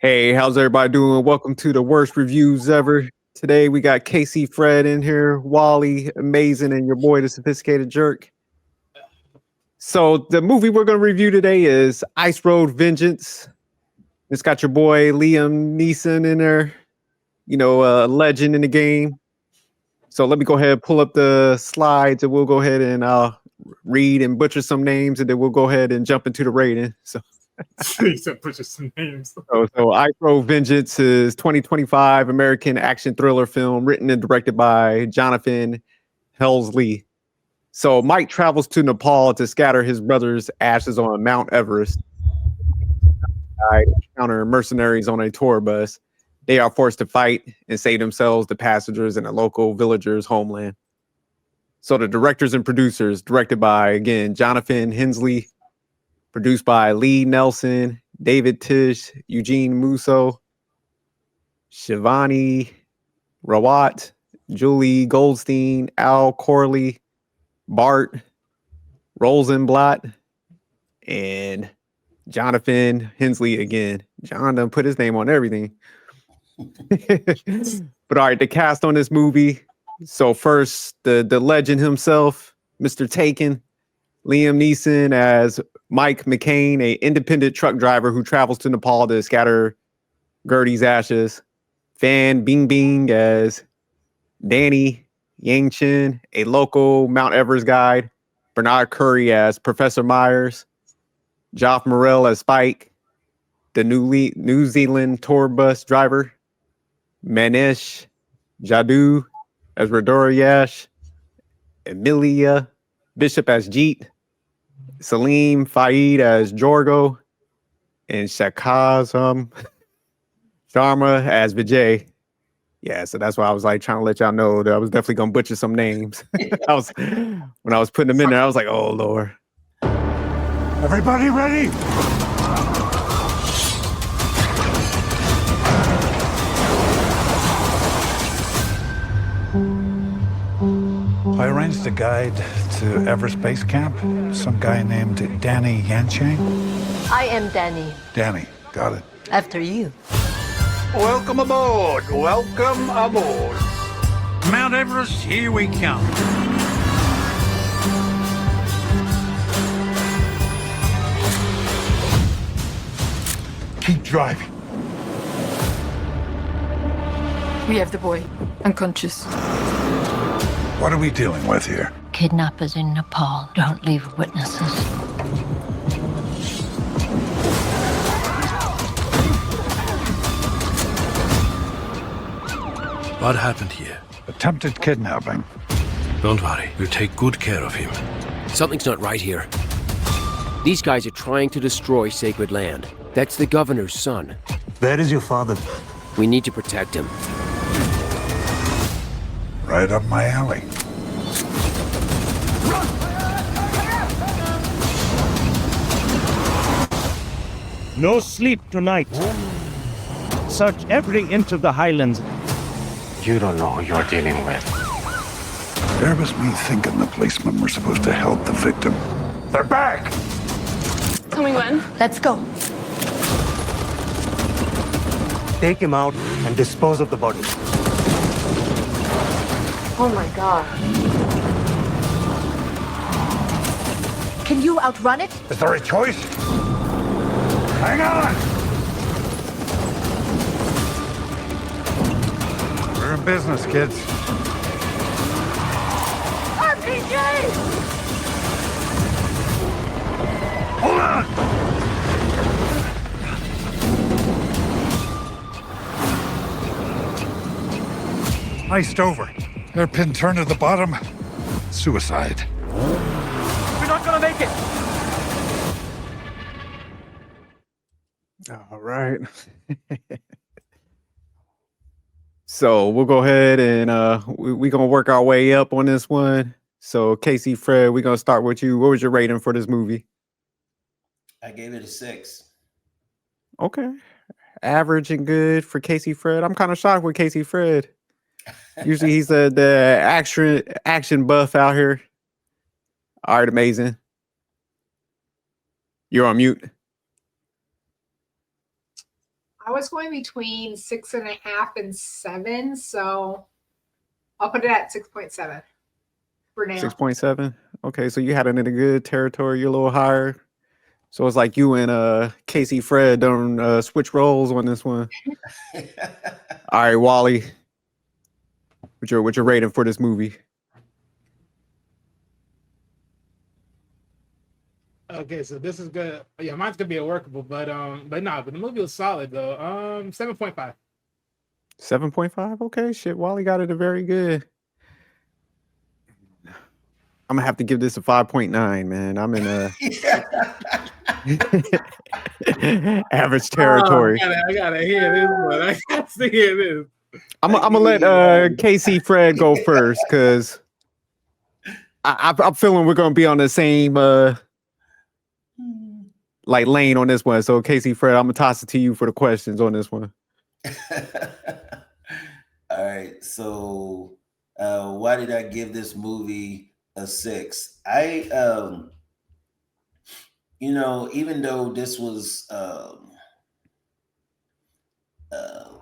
Hey, how's everybody doing? Welcome to the worst reviews ever. Today we got Casey Fred in here, Wally, amazing, and your boy, the sophisticated jerk. So the movie we're going to review today is Ice Road Vengeance. It's got your boy Liam Neeson in there, a legend in the game. So let me go ahead and pull up the slides, and we'll go ahead and read and butcher some names, and then we'll go ahead and jump into the rating. So You said butcher some names. So I Pro Vengeance is 2025 American action thriller film written and directed by Jonathan Helsley. So Mike travels to Nepal to scatter his brother's ashes on Mount Everest. I encounter mercenaries on a tour bus. They are forced to fight and save themselves, the passengers, and a local villager's homeland. So the directors and producers, directed by, again, Jonathan Hensley, produced by Lee Nelson, David Tish, Eugene Musso, Shivani Rawat, Julie Goldstein, Al Corley, Bart Rosenblatt, and Jonathan Hensley again. John done put his name on everything. But all right, the cast on this movie. So first, the legend himself, Mr. Taken, Liam Neeson as Mike McCain, a independent truck driver who travels to Nepal to scatter Gertie's ashes. Fan Bingbing as Danny Yangchen, a local Mount Everest guide. Bernard Curry as Professor Myers. Joff Morell as Spike, the New Zealand tour bus driver. Manish Jadoo as Radora Yash. Emilia Bishop as Jeet. Salim Faid as Jorgo. And Shakazam Sharma as Vijay. Yeah, so that's why I was like trying to let y'all know that I was definitely gonna butcher some names. When I was putting them in there, I was like, oh Lord. Everybody ready? I arranged a guide to Everest Base Camp. Some guy named Danny Yanchang. I am Danny. Danny, got it. After you. Welcome aboard. Welcome aboard. Mount Everest, here we come. Keep driving. We have the boy, unconscious. What are we dealing with here? Kidnappers in Nepal don't leave witnesses. What happened here? Attempted kidnapping. Don't worry, we'll take good care of him. Something's not right here. These guys are trying to destroy sacred land. That's the governor's son. Where is your father? We need to protect him. Right up my alley. No sleep tonight. Search every inch of the highlands. You don't know who you're dealing with. There was me thinking the policemen were supposed to help the victim. They're back! Tell me when. Let's go. Take him out and dispose of the body. Oh my God. Can you outrun it? Is there a choice? Hang on! We're in business, kids. RPG! Hold on! Iced over. Hairpin turn to the bottom. Suicide. We're not gonna make it! All right. So we'll go ahead and we're gonna work our way up on this one. So Casey Fred, we're gonna start with you. What was your rating for this movie? I gave it a 6. Okay. Average and good for Casey Fred. I'm kind of shocked with Casey Fred. Usually he's the action buff out here. All right, amazing. You're on mute. I was going between 6.5 and 7, so I'll put it at 6.7 for now. 6.7. Okay, so you had it in a good territory. You're a little higher. So it's like you and Casey Fred don't switch roles on this one. All right, Wally. What's your rating for this movie? Okay, so this is good. Yeah, mine's gonna be a workable, but the movie was solid though. 7.5. 7.5. Okay, shit. Wally got it a very good. I'm gonna have to give this a 5.9, man. I'm in average territory. I gotta hear this one. I got to hear this. I'm gonna let Casey Fred go first because I'm feeling we're gonna be on the same like lane on this one. So Casey Fred, I'm gonna toss it to you for the questions on this one. All right. So why did I give this movie a 6? Even though this was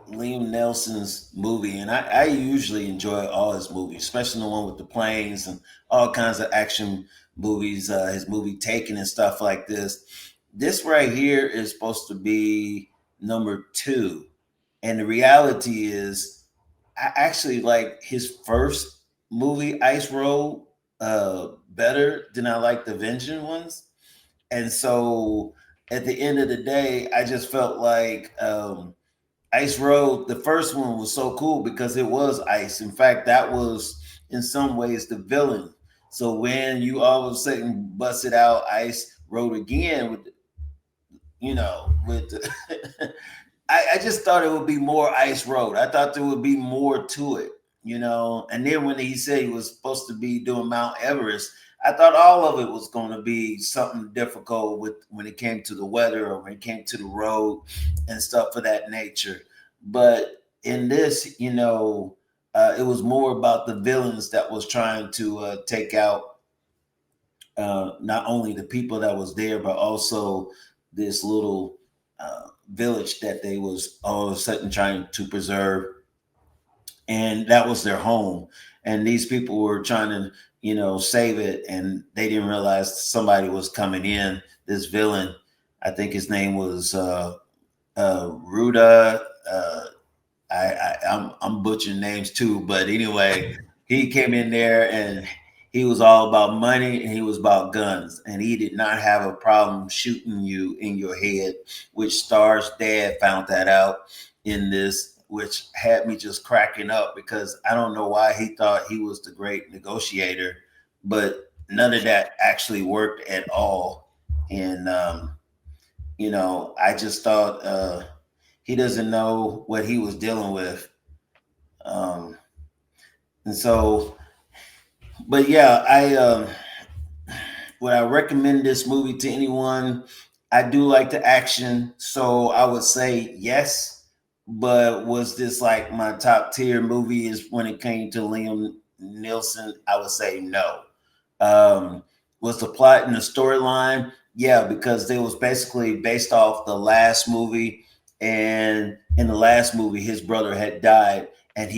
Liam Nelson's movie, and I usually enjoy all his movies, especially the one with the planes and all kinds of action movies, his movie Taken and stuff like this. This right here is supposed to be number 2. And the reality is I actually like his first movie, Ice Road, better than I like the Vengeance ones. And so at the end of the day, I just felt like Ice Road, the first one was so cool because it was ice. In fact, that was in some ways the villain. So when you all of a sudden busted out Ice Road again with I just thought it would be more Ice Road. I thought there would be more to it, And then when he said he was supposed to be doing Mount Everest, I thought all of it was going to be something difficult when it came to the weather or when it came to the road and stuff of that nature. But in this, it was more about the villains that was trying to take out not only the people that was there, but also this little village that they was all of a sudden trying to preserve. And that was their home. And these people were trying to, save it. And they didn't realize somebody was coming in, this villain. I think his name was Ruda. I'm butchering names too. But anyway, he came in there and he was all about money and he was about guns. And he did not have a problem shooting you in your head, which Star's dad found that out in this, which had me just cracking up because I don't know why he thought he was the great negotiator, but none of that actually worked at all. And, I just thought he doesn't know what he was dealing with. And so, but yeah, would I recommend this movie to anyone? I do like the action, so I would say yes. But was this like my top tier movie? Is when it came to Liam Neeson, I would say no. Was the plot and the storyline? Yeah, because they was basically based off the last movie, and in the last movie, his brother had died, and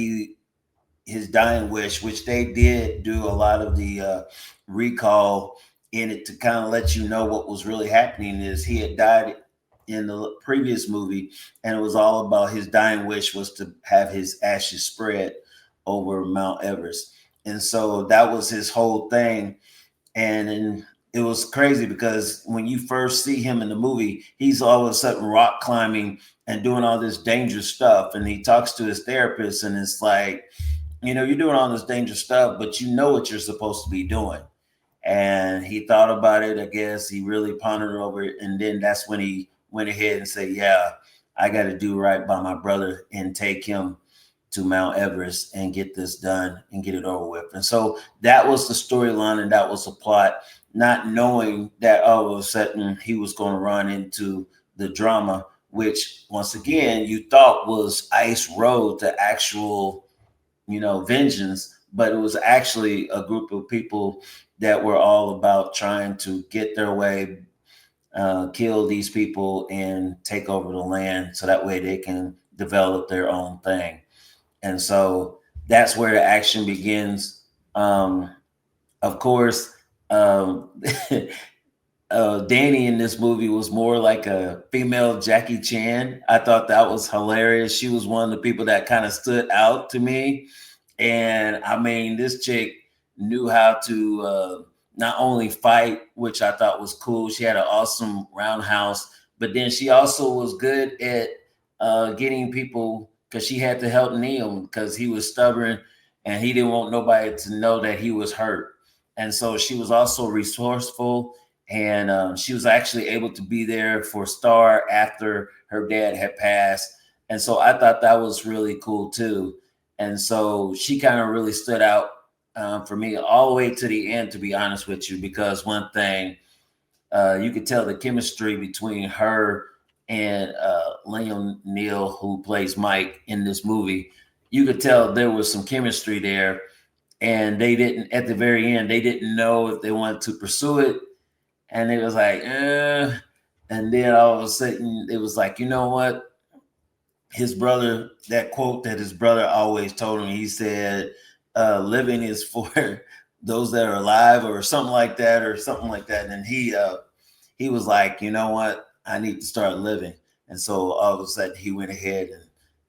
his dying wish, which they did do a lot of the recall in it to kind of let you know what was really happening, is he had died in the previous movie, and it was all about his dying wish was to have his ashes spread over Mount Everest. And so that was his whole thing. And it was crazy because when you first see him in the movie, he's all of a sudden rock climbing and doing all this dangerous stuff. And he talks to his therapist and it's like, you're doing all this dangerous stuff, but you know what you're supposed to be doing. And he thought about it. I guess he really pondered over it. And then that's when he went ahead and said, yeah, I got to do right by my brother and take him to Mount Everest and get this done and get it over with. And so that was the storyline and that was the plot, not knowing that all of a sudden he was going to run into the drama, which once again, you thought was Ice Road, the actual, vengeance, but it was actually a group of people that were all about trying to get their way, kill these people and take over the land so that way they can develop their own thing. And so that's where the action begins. Of course, Danny in this movie was more like a female Jackie Chan. I thought that was hilarious. She was one of the people that kind of stood out to me. And I mean, this chick knew how to not only fight, which I thought was cool. She had an awesome roundhouse, but then she also was good at getting people, because she had to help Neil because he was stubborn and he didn't want nobody to know that he was hurt. And so she was also resourceful, and she was actually able to be there for Star after her dad had passed. And so I thought that was really cool too. And so she kind of really stood out for me all the way to the end, to be honest with you, because one thing, you could tell the chemistry between her and Liam Neal, who plays Mike in this movie. You could tell there was some chemistry there, and they didn't, at the very end, they didn't know if they wanted to pursue it. And it was like, and then all of a sudden it was like, you know what? His brother, that quote that his brother always told him, he said, living is for those that are alive, or something like that. And he was like, you know what? I need to start living. And so all of a sudden he went ahead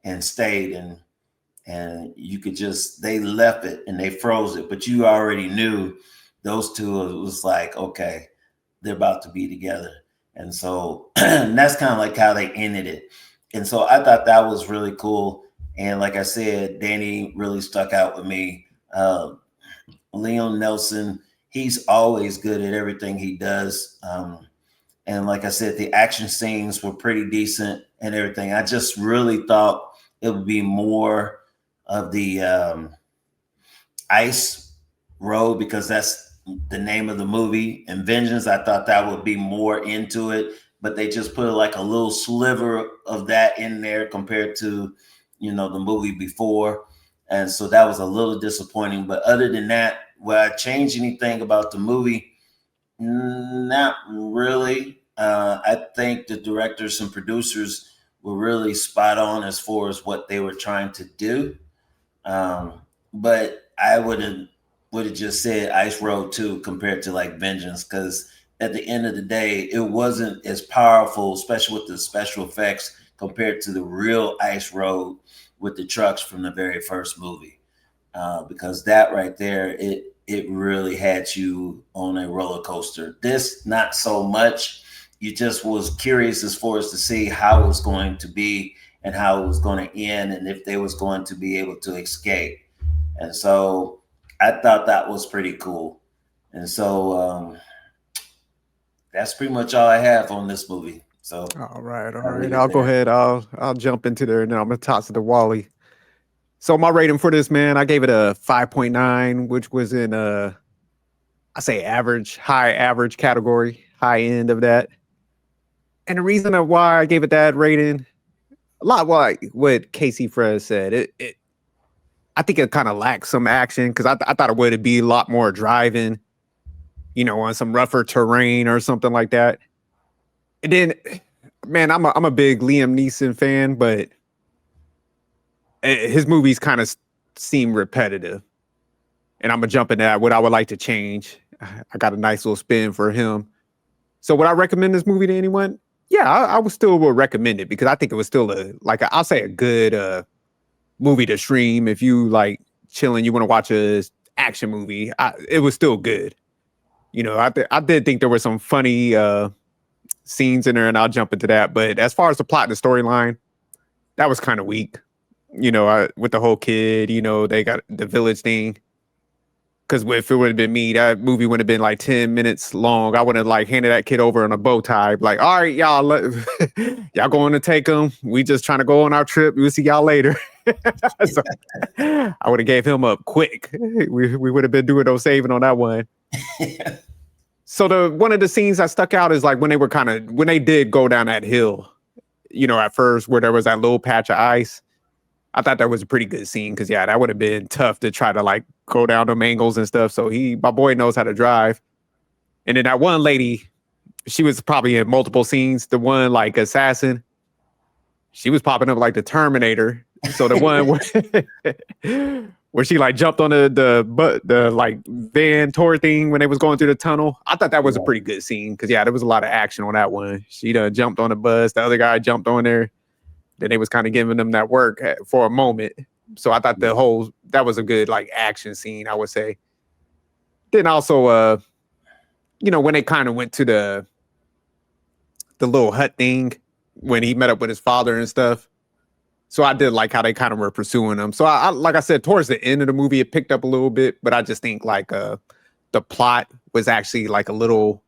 and stayed, and you could just, they left it and they froze it, but you already knew those two, it was like, okay, they're about to be together. And so and that's kind of like how they ended it. And so I thought that was really cool. And like I said, Danny really stuck out with me. Liam Nelson, he's always good at everything he does. And like I said, the action scenes were pretty decent and everything. I just really thought it would be more of the Ice Road, because that's the name of the movie. And Vengeance, I thought that would be more into it, but they just put like a little sliver of that in there compared to, you know, the movie before. And so that was a little disappointing. But other than that, would I change anything about the movie? Not really. I think the directors and producers were really spot on as far as what they were trying to do. But I would have just said Ice Road 2 compared to like Vengeance, because at the end of the day, it wasn't as powerful, especially with the special effects, compared to the real Ice Road with the trucks from the very first movie. Because that right there, it really had you on a roller coaster. This, not so much. You just was curious as far as to see how it was going to be and how it was going to end, and if they was going to be able to escape. And so I thought that was pretty cool. And so that's pretty much all I have on this movie. So all right. I'll go ahead. I'll jump into there, and then I'm gonna toss it to Wally. So my rating for this, man, I gave it a 5.9, which was in I say average, high average category, high end of that. And the reason of why I gave it that rating, a lot like what Casey Fred said, I think it kind of lacks some action, because I thought it would be a lot more driving, you know, on some rougher terrain or something like that. And then, man, I'm a big Liam Neeson fan, but his movies kind of seem repetitive. And I'm gonna jump into that. What I would like to change, I got a nice little spin for him. So would I recommend this movie to anyone? Yeah, I would still recommend it, because I think it was still I'll say a good movie to stream if you like chilling, you want to watch a action movie. It was still good. You know, I did think there were some funny scenes in there, and I'll jump into that. But as far as the plot and the storyline, that was kind of weak. You know, with the whole kid, you know, they got the village thing. Because if it would have been me, that movie would have been like 10 minutes long. I would have like handed that kid over in a bow tie. Like, all right, y'all, y'all going to take him. We just trying to go on our trip. We'll see y'all later. So, I would have gave him up quick. We would have been doing no saving on that one. So one of the scenes that stuck out is like when they did go down that hill, you know, at first where there was that little patch of ice. I thought that was a pretty good scene, because yeah, that would have been tough to try to like go down them angles and stuff. So my boy knows how to drive. And then that one lady, she was probably in multiple scenes. The one like assassin, she was popping up like the Terminator. So the one where she like jumped on the like van tour thing when they was going through the tunnel. I thought that was a pretty good scene because there was a lot of action on that one. She done jumped on the bus. The other guy jumped on there. Then they was kind of giving them that work for a moment. So I thought that was a good like action scene, I would say. Then also, when they kind of went to the little hut thing when he met up with his father and stuff. So I did like how they kind of were pursuing him. So I like I said, towards the end of the movie, it picked up a little bit, but I just think like the plot was actually like a little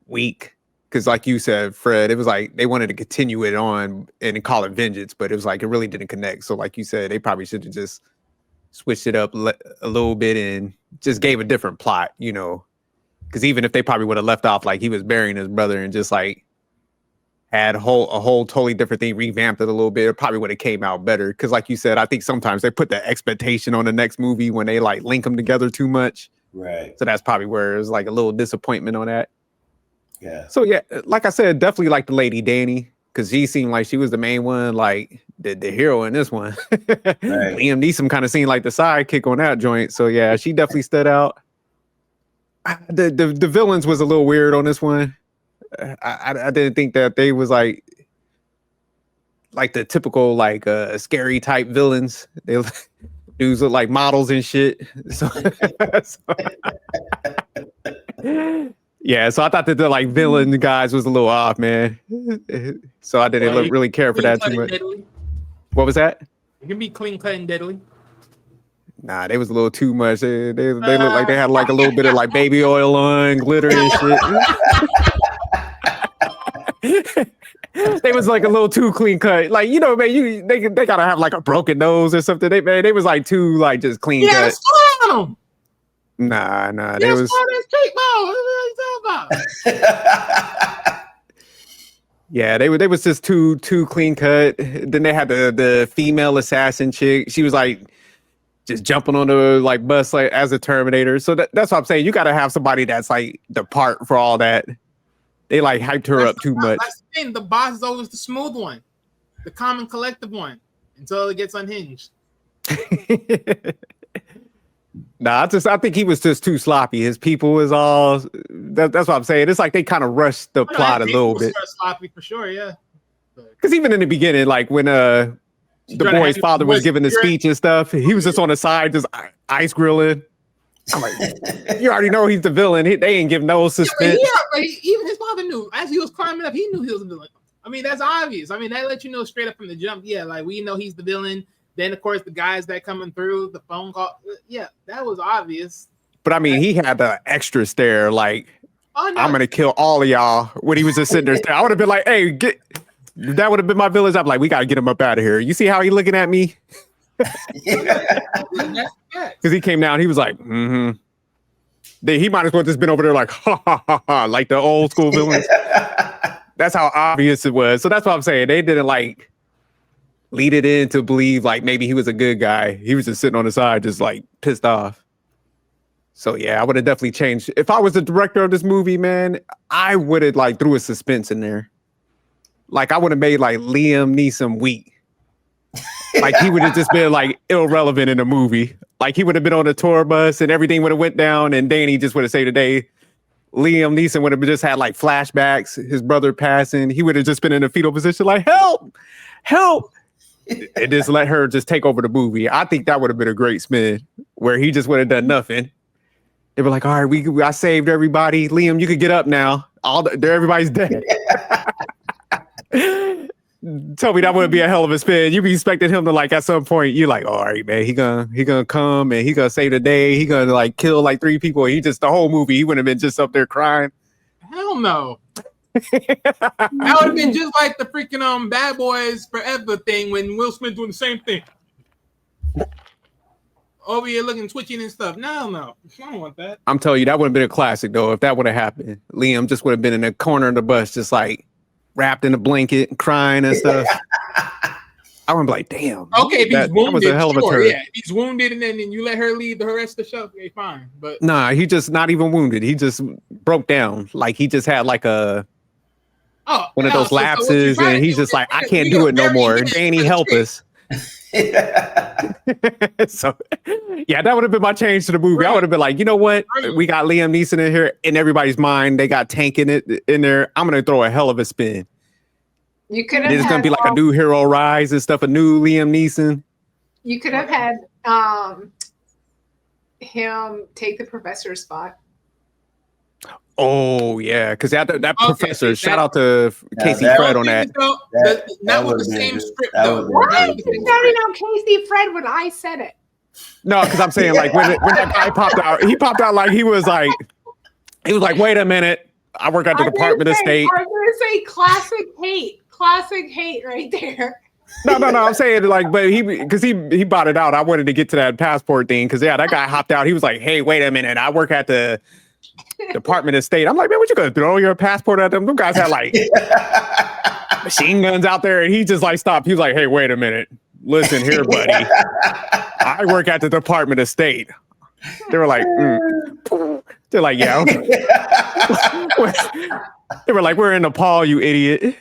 weak. Because like you said, Fred, it was like they wanted to continue it on and call it Vengeance, but it was like it really didn't connect. So like you said, they probably should have just switched it up a little bit and just gave a different plot, because even if they probably would have left off like he was burying his brother and just like had a whole totally different thing, revamped it a little bit, it probably would have came out better. Because like you said, I think sometimes they put the expectation on the next movie when they like link them together too much. Right. So that's probably where it was like a little disappointment on that. Yeah. So yeah, like I said, definitely like the lady Danny, because she seemed like she was the main one, like the hero in this one. Right. Liam Neeson kind of seemed like the sidekick on that joint. So yeah, she definitely stood out. The villains was a little weird on this one. I didn't think that they was like the typical like scary type villains. They dudes look like models and shit. So yeah, so I thought that the like villain guys was a little off, man. So I didn't really care for that too much. Deadly. What was that? You can be clean cut and deadly. Nah, they was a little too much. They looked like they had like a little bit of like baby oil on, glitter and shit. They was like a little too clean cut. Like, man, they gotta have like a broken nose or something. They was like too like just clean cut. On them. Nah. They was yeah, they was just too clean cut. Then they had the female assassin chick. She was like just jumping on the like bus like as a Terminator. So that's what I'm saying. You got to have somebody that's like the part for all that. They like hyped her up too much. That's the thing. The boss is always the smooth one, the calm and collective one, until it gets unhinged. Nah, I think he was just too sloppy. His people was all. That's what I'm saying. It's like they kind of rushed the plot a little bit. Sloppy for sure, yeah. Because even in the beginning, like when the boy's father was giving the speech and stuff, he was just on the side, just ice grilling. I'm like, you already know he's the villain. They ain't give no suspense. Yeah, but even his father knew. As he was climbing up, he knew he was the villain. I mean, that's obvious. I mean, that lets you know straight up from the jump. Yeah, like we know he's the villain. Then, of course, the guys that coming through, the phone call. Yeah, that was obvious. But I mean, he had the extra stare, like, I'm going to kill all of y'all when he was just sitting there staring. I would have been like, hey, that would have been my village. I'm like, we got to get him up out of here. You see how he looking at me? Because he came down, he was like, Then he might as well just been over there like, ha, ha, ha, ha, like the old school villains. That's how obvious it was. So that's what I'm saying. They didn't like lead it in to believe like maybe he was a good guy. He was just sitting on the side, just like pissed off. So yeah, I would have definitely changed. If I was the director of this movie, man, I would have like threw a suspense in there. Like I would have made like Liam Neeson weak. Like he would have just been like irrelevant in the movie. Like he would have been on the tour bus and everything would have went down and Danny just would have saved the day. Liam Neeson would have just had like flashbacks, his brother passing. He would have just been in a fetal position like, help. And just let her just take over the movie. I think that would have been a great spin where he just would have done nothing. They were like, all right, I saved everybody. Liam, you could get up now. Everybody's dead. Tell me that would be a hell of a spin. You'd be expecting him to like at some point, you're like, all right, man, he gonna come and he gonna save the day. He gonna like kill like 3 people. He just the whole movie, he wouldn't have been just up there crying. Hell no. That would have been just like the freaking Bad Boys Forever thing when Will Smith doing the same thing. Over here looking twitching and stuff. No. I don't want that. I'm telling you, that would have been a classic though. If that would have happened, Liam just would have been in the corner of the bus, just like wrapped in a blanket, crying and stuff. I would be like, damn. Okay, if he's that wounded, was a hell of a sure, turn. yeah. If he's wounded and then you let her lead the rest of the show, okay, fine. But Nah, he just not even wounded. He just broke down. Like he just had like one of those lapses, and he's just like, I can't do it no more. Danny, help us. So yeah, that would have been my change to the movie. I would have been like, you know what? We got Liam Neeson in here. In everybody's mind, they got Tank in there. I'm gonna throw a hell of a spin. You could have. It's gonna be like a new hero rise and stuff. A new Liam Neeson. You could have had him take the professor's spot. Oh yeah, because that professor. Shout out to Casey that- Fred on that. Not with the same script that though. would've Why been are good. you shouting out Casey Fred when I said it? No, because I'm saying like when that guy popped out, he popped out like he was like, wait a minute, I work at the Department of State. I was gonna say classic hate right there. No, I'm saying like, but he bought it out. I wanted to get to that passport thing because that guy hopped out. He was like, hey, wait a minute, I work at the Department of State. I'm like, man, what you gonna throw your passport at them? Them guys had like machine guns out there, and he just like stopped. He was like, hey, wait a minute, listen here, buddy. I work at the Department of State. They were like, they're like, yeah. They were like, we're in Nepal, you idiot.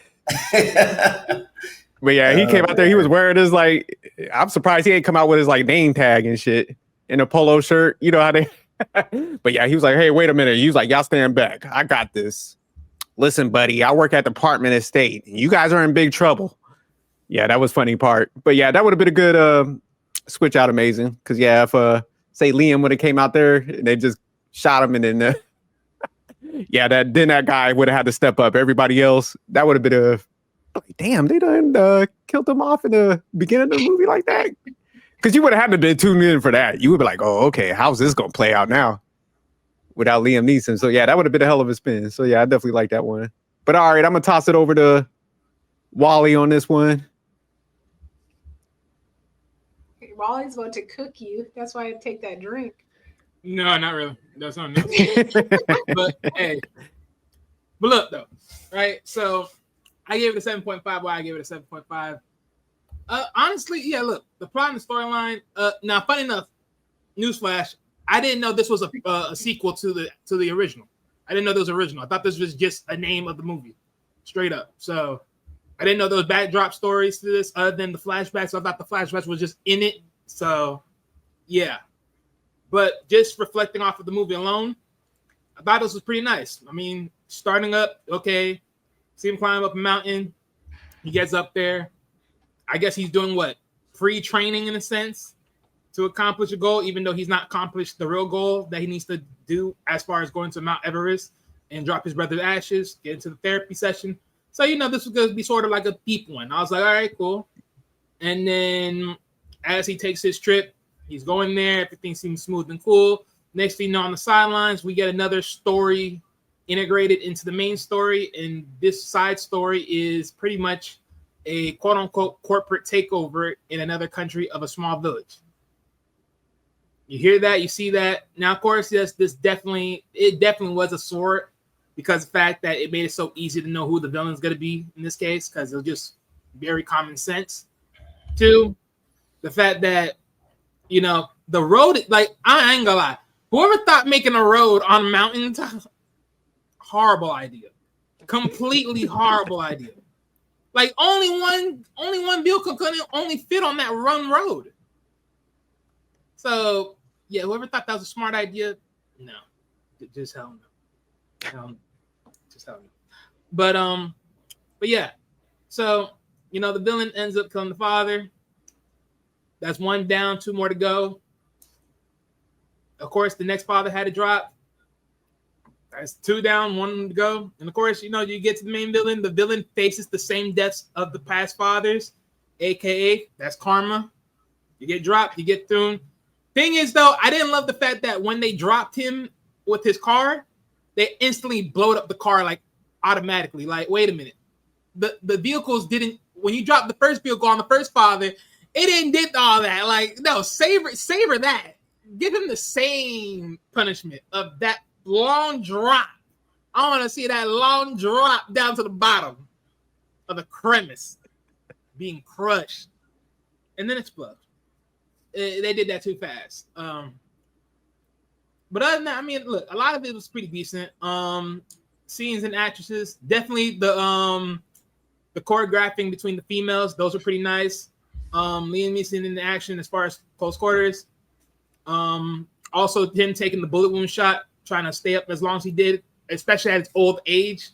But yeah, he came out there. He was wearing his like. I'm surprised he ain't come out with his like name tag and shit in a polo shirt. You know how they. But yeah, he was like, hey, wait a minute. He was like, y'all stand back. I got this. Listen, buddy, I work at the Department of State. You guys are in big trouble. Yeah, that was funny part. But yeah, that would have been a good switch out. Amazing. Because yeah, if say Liam would have came out there and they just shot him and then yeah, then that guy would have had to step up. Everybody else, that would have been like, damn, they done killed him off in the beginning of the movie like that. Because you would have had to be tuned in for that. You would be like, oh, okay, how's this going to play out now without Liam Neeson? So, yeah, that would have been a hell of a spin. So, yeah, I definitely like that one. But, all right, I'm going to toss it over to Wally on this one. Wally's about to cook you. That's why I take that drink. No, not really. That's not new. But, hey. But look, though, right? So, I gave it a 7.5. Why I gave it a 7.5. Honestly, yeah, look, the plot and the storyline. Now, funny enough, newsflash, I didn't know this was a sequel to the original. I didn't know this was original. I thought this was just a name of the movie, straight up. So I didn't know there was backdrop stories to this other than the flashbacks. So I thought the flashbacks was just in it. So yeah, but just reflecting off of the movie alone, I thought this was pretty nice. I mean, starting up, okay, see him climb up a mountain. He gets up there. I guess he's doing what? Pre-training in a sense to accomplish a goal, even though he's not accomplished the real goal that he needs to do as far as going to Mount Everest and drop his brother's ashes, get into the therapy session. So, you know, this was going to be sort of like a deep one. I was like, all right, cool. And then as he takes his trip, he's going there. Everything seems smooth and cool. Next thing you know, on the sidelines, we get another story integrated into the main story. And this side story is pretty much a quote-unquote corporate takeover in another country of a small village. You hear that, you see that. Now, of course, yes, it definitely was a sword because of the fact that it made it so easy to know who the villain's going to be in this case because it was just very common sense. Two, the fact that, you know, the road, like, I ain't gonna lie. Whoever thought making a road on mountains, horrible idea. Completely horrible idea. Like only one vehicle could only fit on that run road. So yeah, whoever thought that was a smart idea, no, just hell no, just hell no. But yeah, so you know the villain ends up killing the father. That's one down, two more to go. Of course, the next father had to drop. That's two down, one to go. And of course, you know, you get to the main villain. The villain faces the same deaths of the past fathers, aka that's karma. You get dropped, you get thrown. Thing is, though, I didn't love the fact that when they dropped him with his car, they instantly blowed up the car like automatically. Like, wait a minute. The vehicles didn't, when you dropped the first vehicle on the first father, it didn't did all that. Like, no, savor that. Give him the same punishment of that long drop. I want to see that long drop down to the bottom of the crevice being crushed. and then explode. They did that too fast. But other than that, I mean, look, a lot of it was pretty decent. Scenes and actresses, definitely the choreographing between the females, those are pretty nice. Liam Neeson in the action as far as close quarters. Also him taking the bullet wound shot, trying to stay up as long as he did, especially at his old age.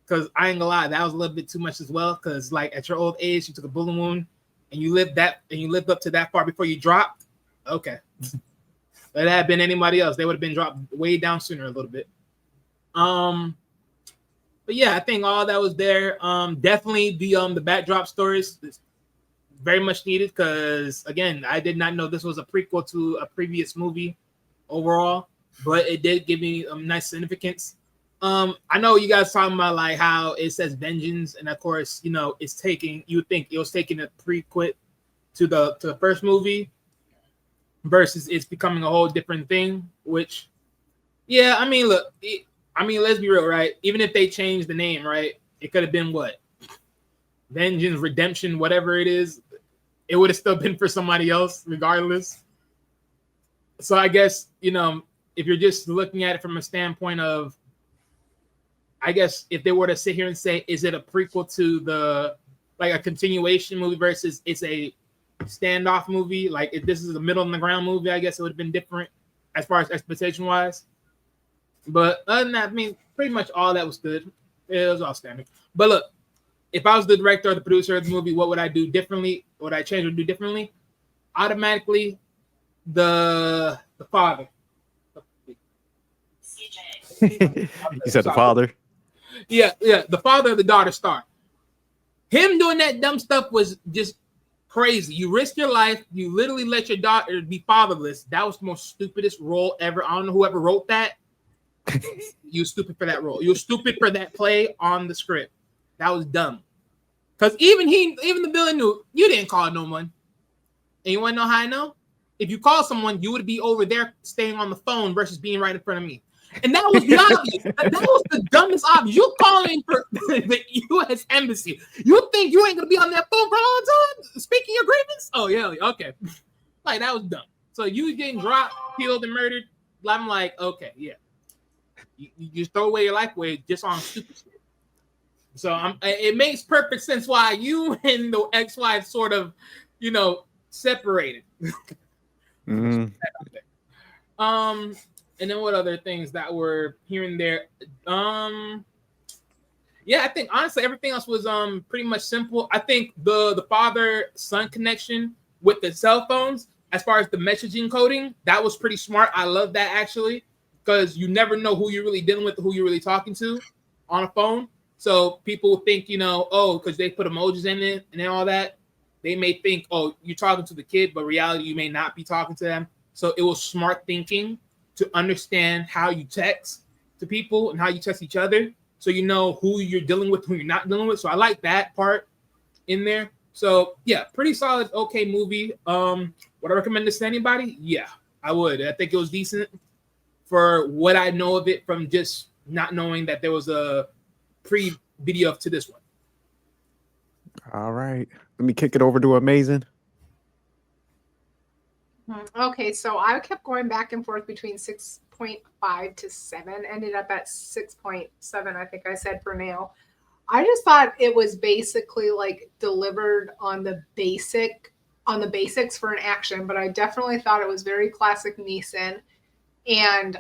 Because I ain't gonna lie, that was a little bit too much as well. Because like at your old age, you took a bullet wound and you lived up to that far before you dropped. Okay. If it had been anybody else, they would have been dropped way down sooner a little bit. But yeah, I think all that was there. Definitely the backdrop stories is very much needed because again, I did not know this was a prequel to a previous movie overall, but it did give me nice significance. I know you guys talking about like how it says vengeance, and of course, you know, it's taking, you would think it was taking a prequel to the first movie versus it's becoming a whole different thing, which yeah, I mean, look, let's be real, right? Even if they changed the name, right, it could have been what? Vengeance, Redemption, whatever it is, it would have still been for somebody else regardless. So I guess, you know, if you're just looking at it from a standpoint of, I guess if they were to sit here and say, is it a prequel to like a continuation movie versus it's a standoff movie, like if this is a middle in the ground movie, I guess it would have been different as far as expectation wise. But other than that, I mean, pretty much all that was good. It was all standard. But look, if I was the director or the producer of the movie, what would I do differently? What would I change or do differently? Automatically, the father. You said the father? Yeah, the father of the daughter star. Him doing that dumb stuff was just crazy. You risked your life. You literally let your daughter be fatherless. That was the most stupidest role ever. I don't know whoever wrote that. You stupid for that role. You're stupid for that play on the script. That was dumb. Because even the villain knew you didn't call no one. And you want to know how I know? If you call someone, you would be over there staying on the phone versus being right in front of me. And that was the obvious. That was the dumbest obvious. You're calling for the U.S. Embassy. You think you ain't going to be on that phone for all the time speaking your grievance? Oh, yeah. Okay. Like, that was dumb. So you getting dropped, killed, and murdered. I'm like, okay, yeah. You just throw away your life away just on stupid shit. So it makes perfect sense why you and the ex-wife sort of, you know, separated. Mm-hmm. And then what other things that were here and there? Yeah, I think honestly everything else was pretty much simple. I think the father-son connection with the cell phones, as far as the messaging coding, that was pretty smart. I love that actually, because you never know who you're really dealing with, who you're really talking to on a phone. So people think, you know, oh, because they put emojis in it and all that, they may think, oh, you're talking to the kid, but reality, you may not be talking to them. So it was smart thinking to understand how you text to people and how you text each other, so you know who you're dealing with, who you're not dealing with. So I like that part in there. So yeah, pretty solid, okay movie. Would I recommend this to anybody? Yeah, I would. I think it was decent for what I know of it from just not knowing that there was a pre-video to this one. All right, let me kick it over to Amazing. Okay, so I kept going back and forth between 6.5 to 7, ended up at 6.7, I think I said for now. I just thought it was basically like delivered on the basics for an action, but I definitely thought it was very classic Neeson and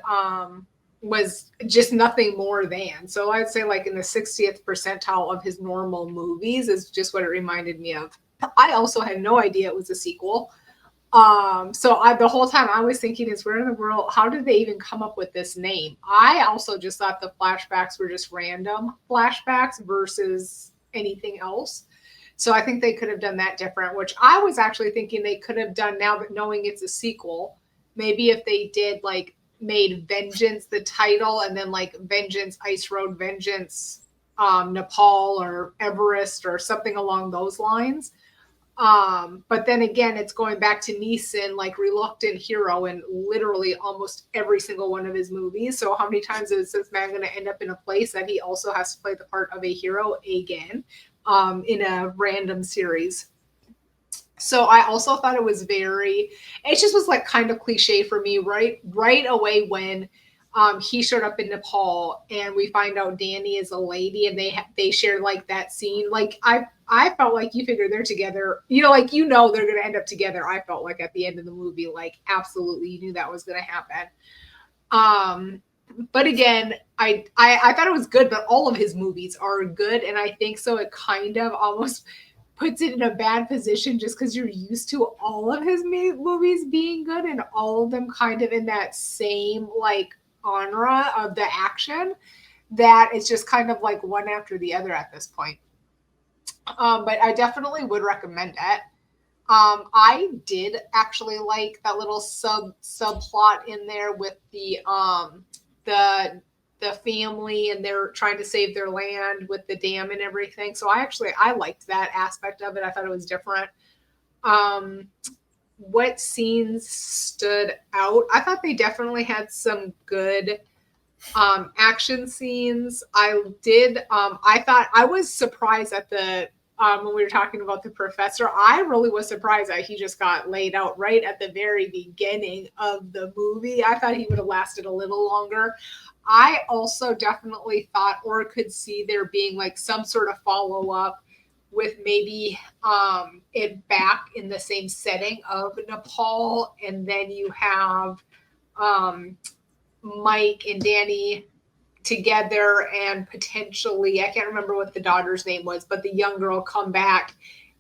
was just nothing more than. So I'd say like in the 60th percentile of his normal movies is just what it reminded me of. I also had no idea it was a sequel. The whole time I was thinking is, where in the world, how did they even come up with this name? I also just thought the flashbacks were just random flashbacks versus anything else. So I think they could have done that different, which I was actually thinking they could have done now that knowing it's a sequel. Maybe if they did like made Vengeance the title and then like Vengeance, Ice Road, Vengeance, Nepal or Everest or something along those lines. But then again, it's going back to Neeson, like reluctant hero in literally almost every single one of his movies. So how many times is this man going to end up in a place that he also has to play the part of a hero again, in a random series? So I also thought it was it just was like kind of cliche for me right away when he showed up in Nepal and we find out Danny is a lady and they shared like that scene. Like I felt like you figure they're together, like, they're going to end up together. I felt like at the end of the movie, like absolutely you knew that was going to happen. But again, I thought it was good, but all of his movies are good. And I think so it kind of almost puts it in a bad position just because you're used to all of his movies being good and all of them kind of in that same like genre of the action, that it's just kind of like one after the other at this point. But I definitely would recommend it. I did actually like that little subplot in there with the family, and they're trying to save their land with the dam and everything. So I liked that aspect of it. I thought it was different. What scenes stood out? I thought they definitely had some good action scenes. I thought I was surprised at the when we were talking about the professor. I really was surprised that he just got laid out right at the very beginning of the movie. I thought he would have lasted a little longer. I also definitely thought or could see there being like some sort of follow-up with maybe it back in the same setting of Nepal, and then you have Mike and Danny together, and potentially, I can't remember what the daughter's name was, but the young girl come back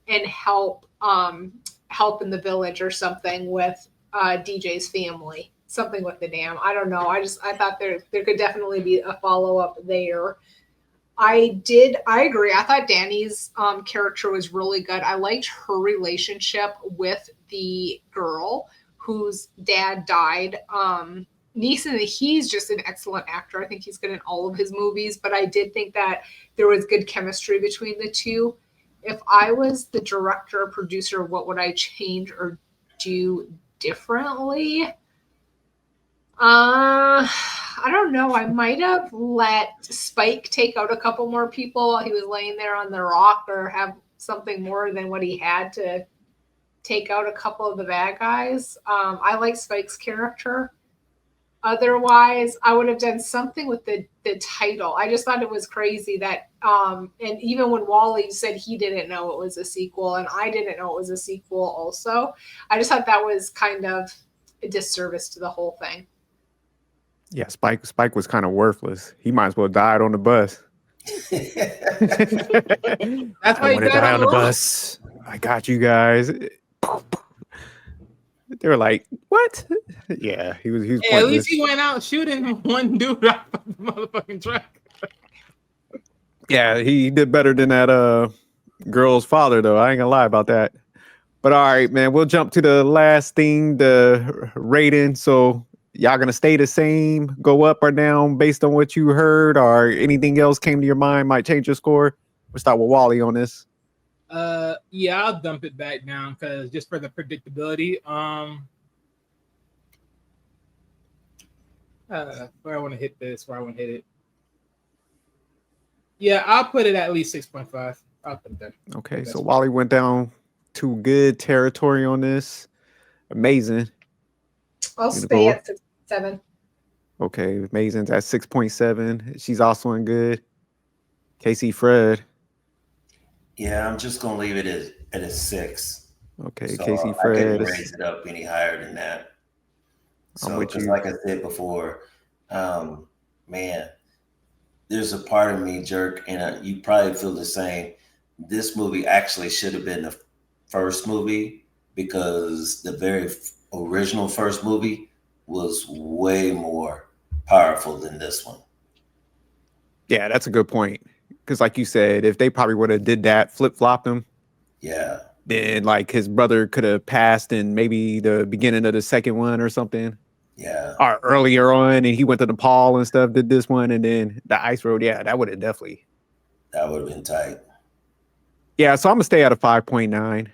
and help in the village or something with DJ's family, something with the dam. I don't know. I thought there could definitely be a follow-up there. I agree. I thought Danny's character was really good. I liked her relationship with the girl whose dad died. Neeson, he's just an excellent actor. I think he's good in all of his movies, but I did think that there was good chemistry between the two. If I was the director or producer, what would I change or do differently? I don't know. I might have let Spike take out a couple more people while he was laying there on the rock, or have something more than what he had to take out a couple of the bad guys. I like Spike's character. Otherwise, I would have done something with the title. I just thought it was crazy that, and even when Wally said he didn't know it was a sequel, and I didn't know it was a sequel also, I just thought that was kind of a disservice to the whole thing. Yeah, Spike was kind of worthless. He might as well died on the bus. That's why I want to die on the bus. I got you guys. They were like, "What?" Yeah, he was. Hey, at least he went out shooting one dude off of the motherfucking truck. Yeah, he did better than that girl's father, though. I ain't gonna lie about that. But all right, man, we'll jump to the last thing, the rating. So y'all gonna stay the same, go up or down based on what you heard, or anything else came to your mind might change your score? We'll start with Wally on this. Yeah, I'll dump it back down because just for the predictability. Where I want to hit this, where I want to hit it. Yeah, I'll put it at least 6.5. I'll put it there. Okay, so Wally went down to good territory on this. Amazing. I'll stay at 6.7. Okay, Amazing's at 6.7. She's also in good. Casey Fred. Yeah, I'm just gonna leave it at a 6. Okay, so Casey I Fred. couldn't raise it up any higher than that. So, with you. like I said before, man, there's a part of me, Jerk, and you probably feel the same. This movie actually should have been the first movie, because the very original first movie was way more powerful than this one. Yeah, that's a good point. Because like you said, if they probably would have did that, flip-flopped him, yeah, then like his brother could have passed in maybe the beginning of the second one or something. Yeah. Or earlier on, and he went to Nepal and stuff, did this one, and then the Ice Road. Yeah, that would have definitely. That would have been tight. Yeah, so I'm going to stay at a 5.9.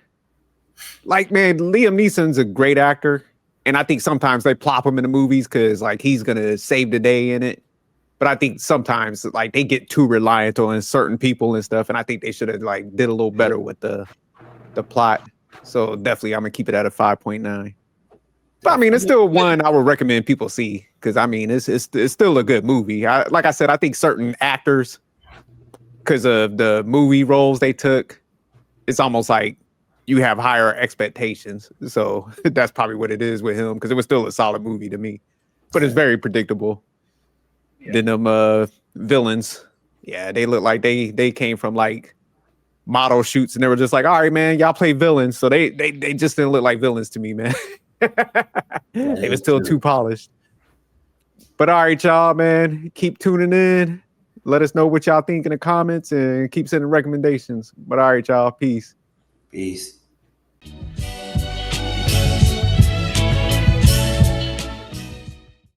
Like, man, Liam Neeson's a great actor. And I think sometimes they plop him in the movies because, like, he's going to save the day in it. But I think sometimes, like, they get too reliant on certain people and stuff. And I think they should have, like, did a little better with the plot. So definitely, I'm gonna keep it at a 5.9. But I mean, it's still one I would recommend people see because I mean, it's still a good movie. Like I said, I think certain actors, because of the movie roles they took, it's almost like you have higher expectations. So that's probably what it is with him because it was still a solid movie to me, but it's very predictable. Then them villains, yeah, they look like they came from like model shoots and they were just like, all right, man, y'all play villains. So they just didn't look like villains to me, man. They were still too polished. But all right, y'all, man, keep tuning in. Let us know what y'all think in the comments and keep sending recommendations. But all right, y'all, peace. Peace.